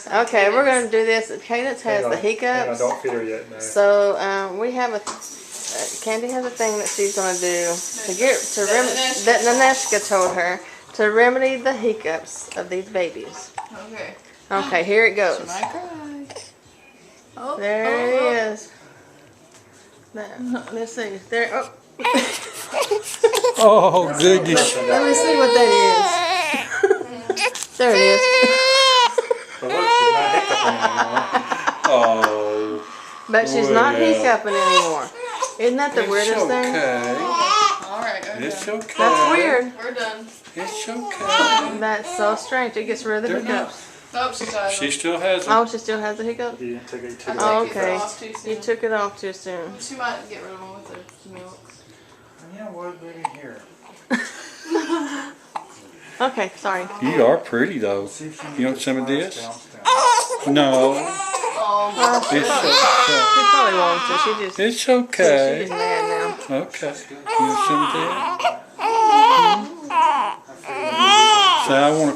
works. Okay, we're going to do this. Cadence has the Hang on, hiccups. don't feed her yet. No. So we have a Candy has a thing that she's going to do that Naneska told her to remedy the hiccups of these babies. Okay. Okay, here it She goes. might cry. Oh, There it is. Let's see. There. Oh. Oh, goodness. Let me see what that is. There it is. But look, she's not hiccuping anymore. Oh. But she's not hiccuping anymore. Isn't that the weirdest thing? All right, we're It's done. okay. That's weird. We're done. It's okay. That's so strange. It gets rid of the They're not- hiccups. Oh, she died. She still has them. Oh, she still has the hiccups? You took it too I Oh, took it okay. off too soon. You took it off too soon. She might get rid of them with the milk. You know what, baby? Here. Okay, sorry. You are pretty, though. See if she You want some of down, this? down. No. Oh, Well, she It's probably wants to. She just, It's she's okay. just mad now. Okay. You want some of that? Say, I want to